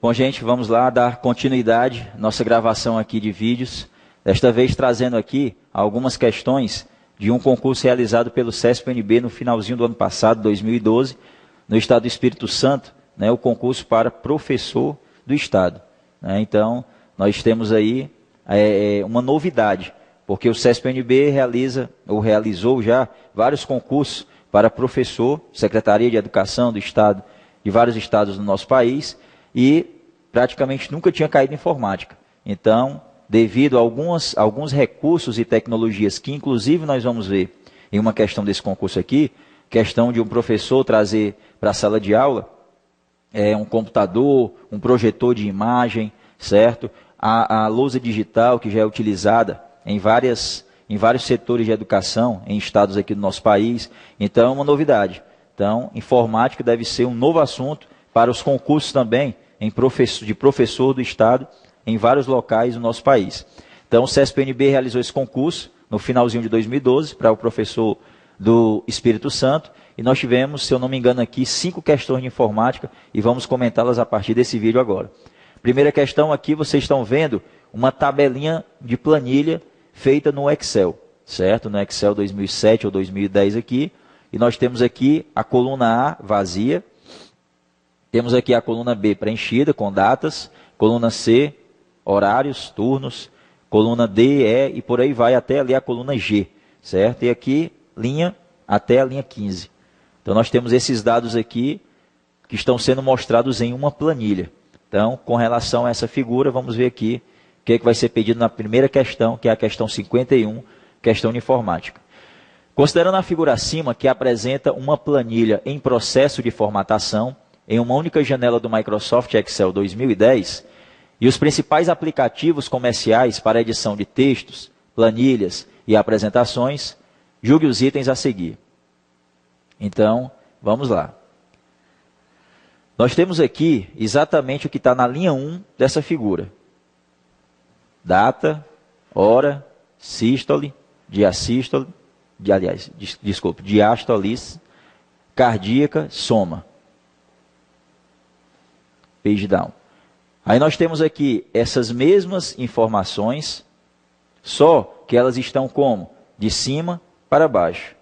Bom, gente, vamos lá dar continuidade à nossa gravação aqui de vídeos. Desta vez trazendo aqui algumas questões de um concurso realizado pelo CESP-UNB no finalzinho do ano passado, 2012, no estado do Espírito Santo, né, o concurso para professor do estado. Né? Então, nós temos aí uma novidade, porque o CESP-UNB realizou já vários concursos para professor, Secretaria de Educação do estado, de vários estados do nosso país, e praticamente nunca tinha caído informática. Então, devido a alguns recursos e tecnologias que, inclusive, nós vamos ver em uma questão desse concurso aqui, questão de um professor trazer para a sala de aula um computador, um projetor de imagem, certo? A lousa digital, que já é utilizada em vários setores de educação, em estados aqui do nosso país. Então, é uma novidade. Então, informática deve ser um novo assunto para os concursos também de professor do estado em vários locais do nosso país. Então, o CESP-UNB realizou esse concurso no finalzinho de 2012 para o professor do Espírito Santo, e nós tivemos, se eu não me engano aqui, 5 questões de informática, e vamos comentá-las a partir desse vídeo agora. Primeira questão aqui, vocês estão vendo uma tabelinha de planilha feita no Excel, certo? No Excel 2007 ou 2010 aqui, e nós temos aqui a coluna A vazia, temos aqui a coluna B preenchida com datas, coluna C, horários, turnos, coluna D, E e por aí vai até ali a coluna G, certo? E aqui, linha até a linha 15. Então, nós temos esses dados aqui que estão sendo mostrados em uma planilha. Então, com relação a essa figura, vamos ver aqui o que vai ser pedido na primeira questão, que é a questão 51, questão de informática. Considerando a figura acima, que apresenta uma planilha em processo de formatação, em uma única janela do Microsoft Excel 2010, e os principais aplicativos comerciais para edição de textos, planilhas e apresentações, julgue os itens a seguir. Então, vamos lá. Nós temos aqui exatamente o que está na linha 1 dessa figura. Data, hora, sístole, diasístole, diástole, cardíaca, soma. Page down. Aí nós temos aqui essas mesmas informações, só que elas estão como? De cima para baixo.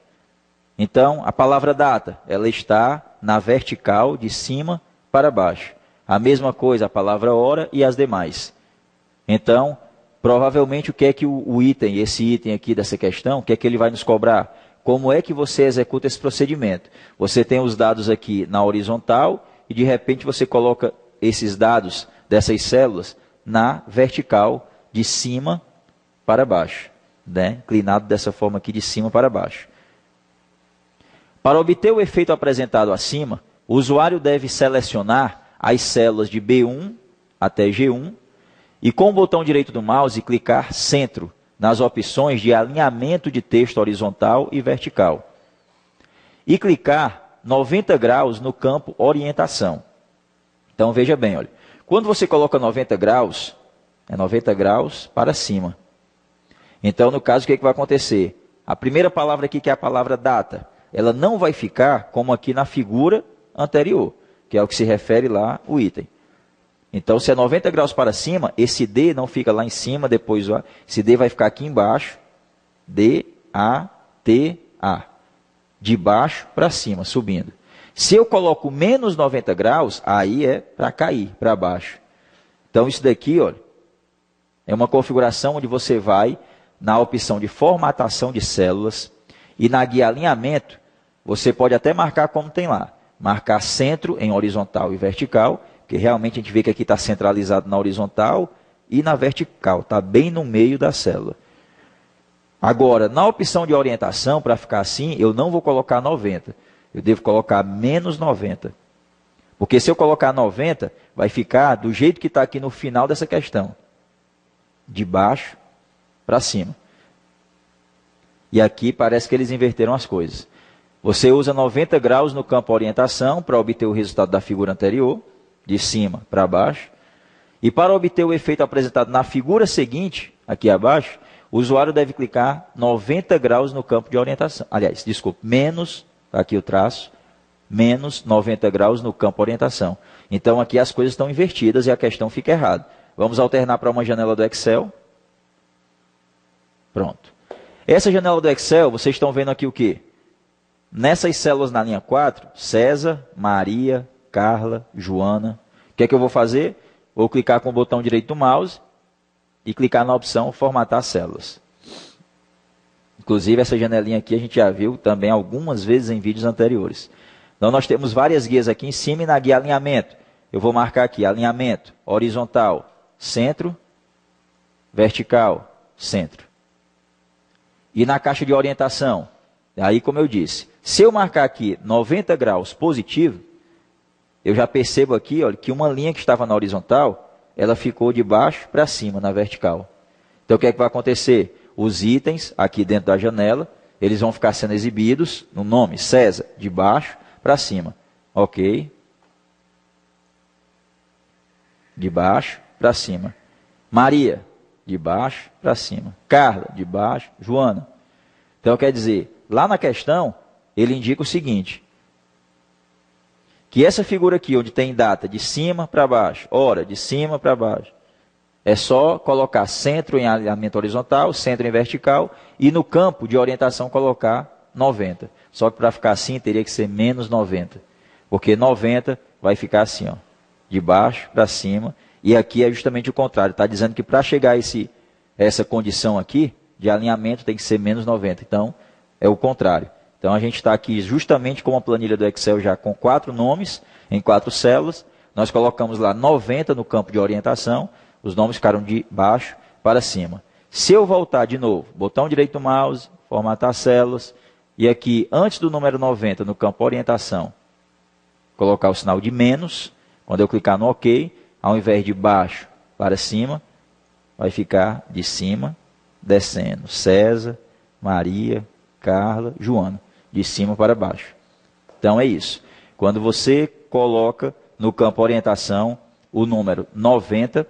Então, a palavra data, ela está na vertical, de cima para baixo. A mesma coisa, a palavra hora e as demais. Então, provavelmente, o que é que esse item aqui dessa questão, o que é que ele vai nos cobrar? Como é que você executa esse procedimento? Você tem os dados aqui na horizontal e, de repente, você coloca esses dados dessas células na vertical, de cima para baixo, né? Inclinado dessa forma aqui, de cima para baixo. Para obter o efeito apresentado acima, o usuário deve selecionar as células de B1 até G1 e, com o botão direito do mouse, clicar centro nas opções de alinhamento de texto horizontal e vertical. E clicar 90 graus no campo orientação. Então, veja bem, olha. Quando você coloca 90 graus, é 90 graus para cima. Então, no caso, o que é que vai acontecer? A primeira palavra aqui, que é a palavra data, ela não vai ficar como aqui na figura anterior, que é o que se refere lá o item. Então, se é 90 graus para cima, esse D não fica lá em cima, depois esse D vai ficar aqui embaixo, D, A, T, A. De baixo para cima, subindo. Se eu coloco menos 90 graus, aí é para cair, para baixo. Então, isso daqui, olha, é uma configuração onde você vai na opção de formatação de células e na guia alinhamento, você pode até marcar como tem lá. Marcar centro em horizontal e vertical, porque realmente a gente vê que aqui está centralizado na horizontal e na vertical, está bem no meio da célula. Agora, na opção de orientação, para ficar assim, eu não vou colocar 90. Eu devo colocar menos 90. Porque se eu colocar 90, vai ficar do jeito que está aqui no final dessa questão. De baixo para cima. E aqui parece que eles inverteram as coisas. Você usa 90 graus no campo orientação para obter o resultado da figura anterior, de cima para baixo. E para obter o efeito apresentado na figura seguinte, aqui abaixo, o usuário deve clicar 90 graus no campo de orientação. Aliás, desculpe, menos, aqui o traço, menos 90 graus no campo orientação. Então aqui as coisas estão invertidas e a questão fica errada. Vamos alternar para uma janela do Excel. Pronto. Essa janela do Excel, vocês estão vendo aqui o quê? Nessas células na linha 4, César, Maria, Carla, Joana. O que é que eu vou fazer? Vou clicar com o botão direito do mouse e clicar na opção formatar células. Inclusive essa janelinha aqui a gente já viu também algumas vezes em vídeos anteriores. Então nós temos várias guias aqui em cima e na guia alinhamento. Eu vou marcar aqui alinhamento horizontal, centro, vertical, centro. E na caixa de orientação, aí como eu disse, se eu marcar aqui 90 graus positivo, eu já percebo aqui, olha, que uma linha que estava na horizontal, ela ficou de baixo para cima na vertical. Então o que é que vai acontecer? Os itens aqui dentro da janela, eles vão ficar sendo exibidos no nome César, de baixo para cima. Ok? De baixo para cima. Maria, de baixo para cima. Carla, de baixo. Joana. Então quer dizer, lá na questão, ele indica o seguinte, que essa figura aqui, onde tem data de cima para baixo, hora de cima para baixo, é só colocar centro em alinhamento horizontal, centro em vertical, e no campo de orientação colocar 90. Só que para ficar assim, teria que ser menos 90. Porque 90 vai ficar assim, ó, de baixo para cima. E aqui é justamente o contrário. Está dizendo que para chegar a essa condição aqui, de alinhamento, tem que ser menos 90. Então, é o contrário. Então, a gente está aqui justamente com uma planilha do Excel já com 4 nomes, em 4 células. Nós colocamos lá 90 no campo de orientação. Os nomes ficaram de baixo para cima. Se eu voltar de novo, botão direito do mouse, formatar células, e aqui, antes do número 90, no campo orientação, colocar o sinal de menos. Quando eu clicar no OK, ao invés de baixo para cima, vai ficar de cima, descendo. César, Maria, Carla, Joana. De cima para baixo. Então é isso. Quando você coloca no campo orientação o número 90,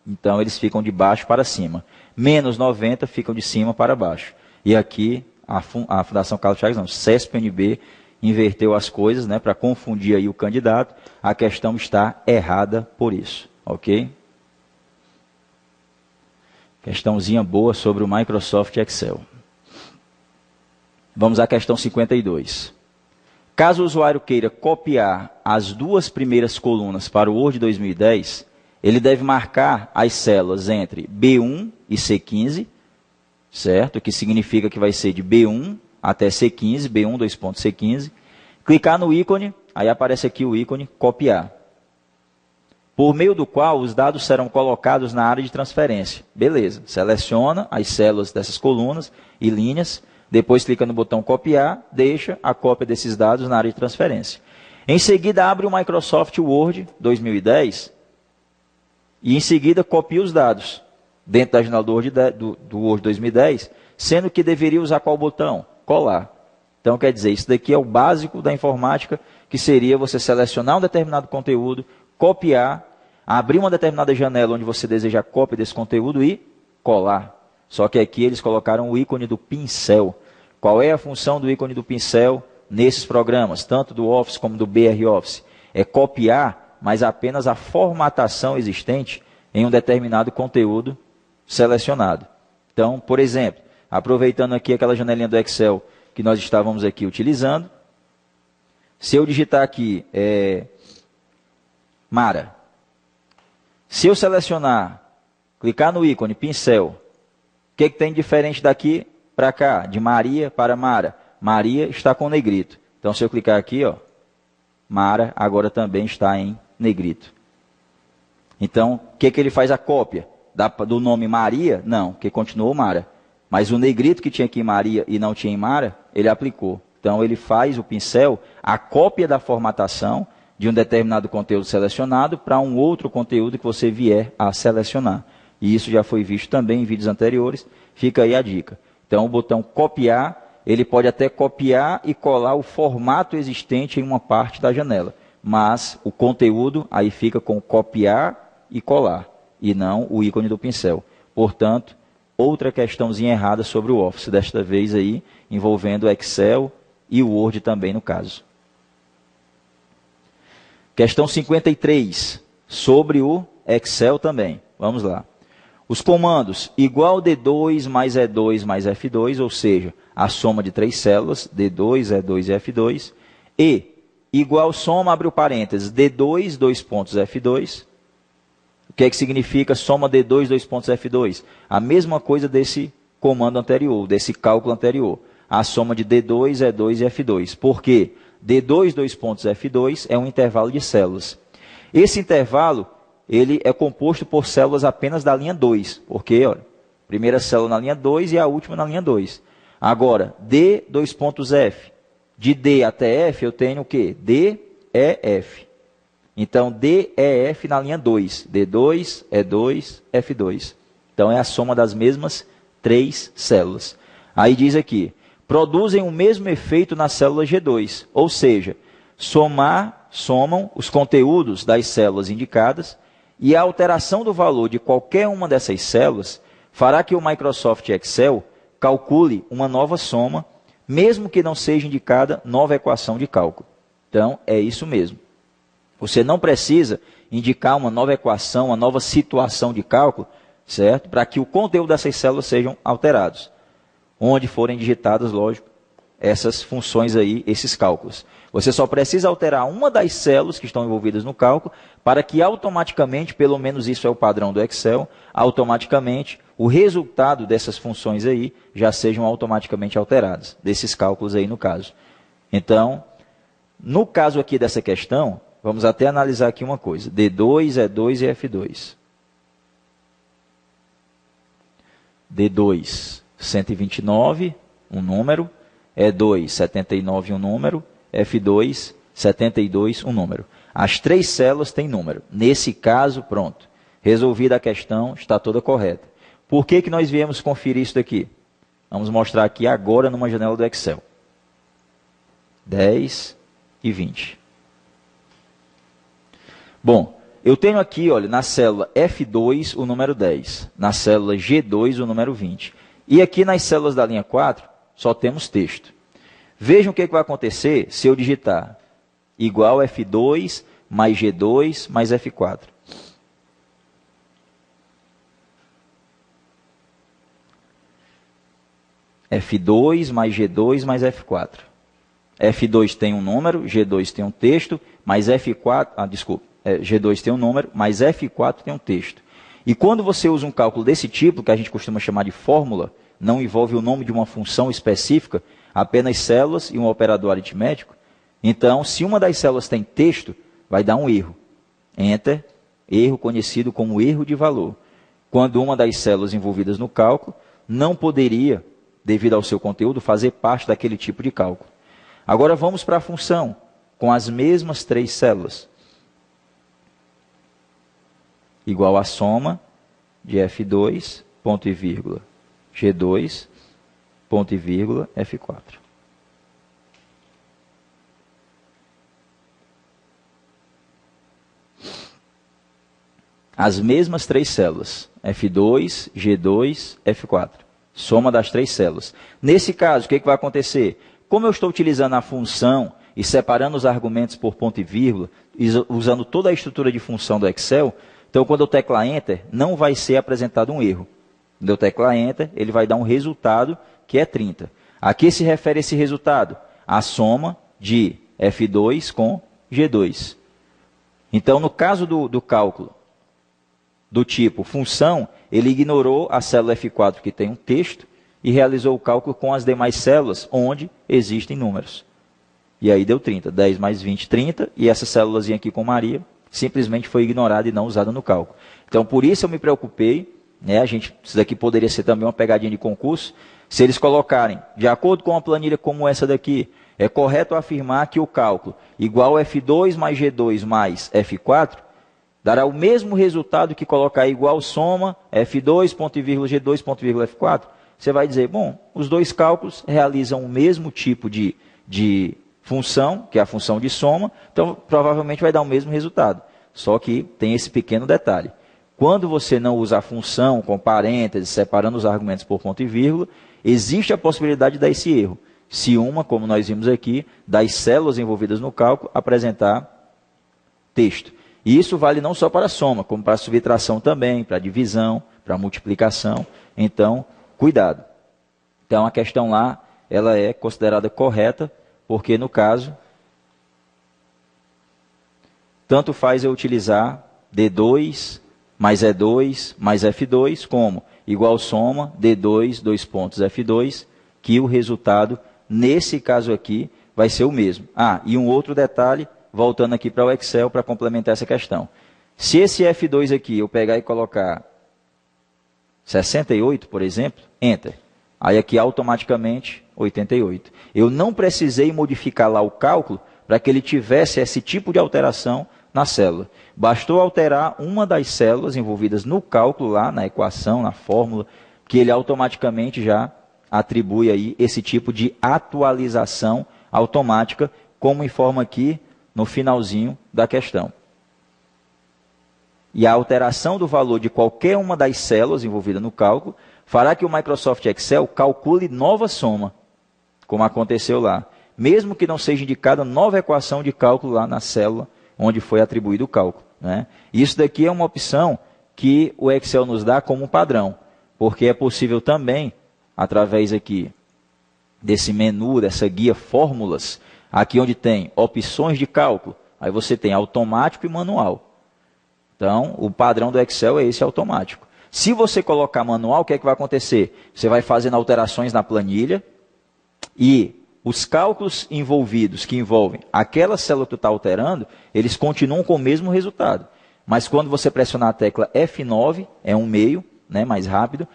então eles ficam de baixo para cima. Menos 90 ficam de cima para baixo. E aqui a Fundação Carlos Chagas, não, CESP-NB, inverteu as coisas, né, para confundir aí o candidato. A questão está errada por isso. Ok? Questãozinha boa sobre o Microsoft Excel. Vamos à questão 52. Caso o usuário queira copiar as 2 primeiras colunas para o Word 2010, ele deve marcar as células entre B1 e C15, certo? Que significa que vai ser de B1 até C15, B1, 2 pontos, C15. Clicar no ícone, aí aparece aqui o ícone copiar, por meio do qual os dados serão colocados na área de transferência. Beleza, seleciona as células dessas colunas e linhas, depois clica no botão copiar, deixa a cópia desses dados na área de transferência. Em seguida, abre o Microsoft Word 2010 e em seguida copia os dados dentro da janela do Word 2010, sendo que deveria usar qual botão? Colar. Então, quer dizer, isso daqui é o básico da informática, que seria você selecionar um determinado conteúdo, copiar, abrir uma determinada janela onde você deseja a cópia desse conteúdo e colar. Só que aqui eles colocaram o ícone do pincel. Qual é a função do ícone do pincel nesses programas, tanto do Office como do BR Office? É copiar, mas apenas a formatação existente em um determinado conteúdo selecionado. Então, por exemplo, aproveitando aqui aquela janelinha do Excel que nós estávamos aqui utilizando, se eu digitar aqui Mara, se eu selecionar, clicar no ícone pincel, o que tem diferente daqui para cá? De Maria para Mara. Maria está com negrito. Então, se eu clicar aqui, ó, Mara agora também está em negrito. Então, o que ele faz a cópia? Do nome Maria? Não, porque continuou Mara. Mas o negrito que tinha aqui em Maria e não tinha em Mara, ele aplicou. Então, ele faz o pincel, a cópia da formatação de um determinado conteúdo selecionado para um outro conteúdo que você vier a selecionar. E isso já foi visto também em vídeos anteriores. Fica aí a dica. Então, o botão copiar, ele pode até copiar e colar o formato existente em uma parte da janela. Mas o conteúdo aí fica com copiar e colar, e não o ícone do pincel. Portanto, outra questãozinha errada sobre o Office, desta vez aí envolvendo o Excel e o Word também no caso. Questão 53, sobre o Excel também. Vamos lá. Os comandos igual D2 mais E2 mais F2, ou seja, a soma de 3 células, D2, E2 e F2, e igual soma, abre o parênteses, D2, 2 pontos F2. O que é que significa soma D2, 2 pontos F2? A mesma coisa desse comando anterior, desse cálculo anterior. A soma de D2, E2 e F2. Por quê? D2, 2 pontos F2 é um intervalo de células. Esse intervalo, ele é composto por células apenas da linha 2. Porque, olha, primeira célula na linha 2 e a última na linha 2. Agora, D, 2 pontos F. De D até F, eu tenho o quê? D, E, F. Então, D, E, F na linha 2. D2, E2, F2. Então, é a soma das mesmas 3 células. Aí diz aqui, produzem o mesmo efeito na célula G2. Ou seja, somam os conteúdos das células indicadas e a alteração do valor de qualquer uma dessas células fará que o Microsoft Excel calcule uma nova soma, mesmo que não seja indicada nova equação de cálculo. Então, é isso mesmo. Você não precisa indicar uma nova equação, uma nova situação de cálculo, certo? Para que o conteúdo dessas células sejam alterados. Onde forem digitadas, lógico, essas funções aí, esses cálculos. Você só precisa alterar uma das células que estão envolvidas no cálculo para que automaticamente, pelo menos isso é o padrão do Excel, automaticamente o resultado dessas funções aí já sejam automaticamente alterados, desses cálculos aí no caso. Então, no caso aqui dessa questão, vamos até analisar aqui uma coisa, D2, E2 e F2. D2, 129, um número, E2, 79, um número, F2, 72, um número. As 3 células têm número. Nesse caso, pronto. Resolvida a questão, está toda correta. Por que que nós viemos conferir isso daqui? Vamos mostrar aqui agora numa janela do Excel. 10 e 20. Bom, eu tenho aqui, olha, na célula F2 o número 10, na célula G2 o número 20. E aqui nas células da linha 4 só temos texto. Vejam o que vai acontecer se eu digitar igual F2 mais G2 mais F4. F2 mais G2 mais F4. F2 tem um número, G2 tem um texto, mas F4, G2 tem um número, mas F4 tem um texto. E quando você usa um cálculo desse tipo, que a gente costuma chamar de fórmula, não envolve o nome de uma função específica, apenas células e um operador aritmético, então, se uma das células tem texto, vai dar um erro. Enter, erro conhecido como erro de valor. Quando uma das células envolvidas no cálculo não poderia, devido ao seu conteúdo, fazer parte daquele tipo de cálculo. Agora vamos para a função, com as mesmas 3 células. Igual a soma de F2, ponto e vírgula, G2, ponto e vírgula, F4. As mesmas 3 células, F2, G2, F4. Soma das 3 células. Nesse caso, o que vai acontecer? Como eu estou utilizando a função e separando os argumentos por ponto e vírgula, usando toda a estrutura de função do Excel, então quando eu teclar Enter, não vai ser apresentado um erro. Quando eu teclar Enter, ele vai dar um resultado que é 30. A que se refere esse resultado? A soma de F2 com G2. Então, no caso do cálculo do tipo função, ele ignorou a célula F4 que tem um texto e realizou o cálculo com as demais células onde existem números. E aí deu 30. 10 mais 20, 30. E essa célulazinha aqui com Maria simplesmente foi ignorada e não usada no cálculo. Então, por isso eu me preocupei, né? Isso daqui poderia ser também uma pegadinha de concurso. Se eles colocarem, de acordo com uma planilha como essa daqui, é correto afirmar que o cálculo igual F2 mais G2 mais F4 dará o mesmo resultado que colocar igual soma F2, ponto e vírgula, G2, ponto e vírgula, F4. Você vai dizer, bom, os dois cálculos realizam o mesmo tipo de função, que é a função de soma, então provavelmente vai dar o mesmo resultado. Só que tem esse pequeno detalhe. Quando você não usa a função com parênteses, separando os argumentos por ponto e vírgula, existe a possibilidade de dar esse erro. Se uma, como nós vimos aqui, das células envolvidas no cálculo, apresentar texto. E isso vale não só para a soma, como para a subtração também, para a divisão, para a multiplicação. Então, cuidado. Então, a questão lá, ela é considerada correta, porque no caso, tanto faz eu utilizar D2 mais E2 mais F2, como igual soma D2, 2 pontos F2, que o resultado, nesse caso aqui, vai ser o mesmo. Ah, e um outro detalhe, voltando aqui para o Excel para complementar essa questão. Se esse F2 aqui eu pegar e colocar 68, por exemplo, Enter. Aí aqui automaticamente 88. Eu não precisei modificar lá o cálculo para que ele tivesse esse tipo de alteração na célula. Bastou alterar uma das células envolvidas no cálculo lá, na equação, na fórmula, que ele automaticamente já atribui aí esse tipo de atualização automática, como informa aqui no finalzinho da questão. E a alteração do valor de qualquer uma das células envolvidas no cálculo fará que o Microsoft Excel calcule nova soma, como aconteceu lá, mesmo que não seja indicada nova equação de cálculo lá na célula onde foi atribuído o cálculo, né? Isso daqui é uma opção que o Excel nos dá como padrão, porque é possível também, através aqui desse menu, dessa guia fórmulas, aqui onde tem opções de cálculo, aí você tem automático e manual. Então, o padrão do Excel é esse automático. Se você colocar manual, o que é que vai acontecer? Você vai fazendo alterações na planilha e os cálculos envolvidos, que envolvem aquela célula que tu está alterando, eles continuam com o mesmo resultado. Mas quando você pressionar a tecla F9, é um meio, né, mais rápido,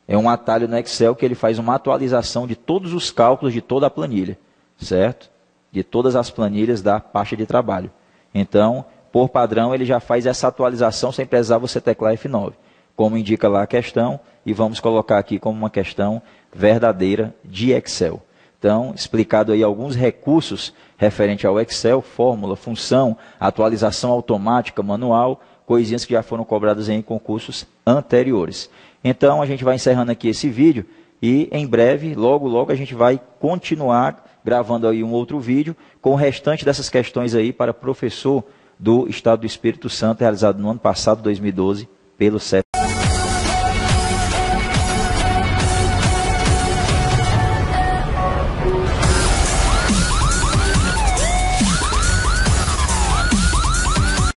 é um atalho no Excel que ele faz uma atualização de todos os cálculos de toda a planilha, certo? De todas as planilhas da pasta de trabalho. Então, por padrão, ele já faz essa atualização sem precisar você teclar F9, como indica lá a questão, e vamos colocar aqui como uma questão verdadeira de Excel. Então, explicado aí alguns recursos referente ao Excel, fórmula, função, atualização automática, manual, coisinhas que já foram cobradas em concursos anteriores. Então, a gente vai encerrando aqui esse vídeo e em breve, logo, logo, a gente vai continuar gravando aí um outro vídeo com o restante dessas questões aí para professor do Estado do Espírito Santo, realizado no ano passado, 2012, pelo CEP.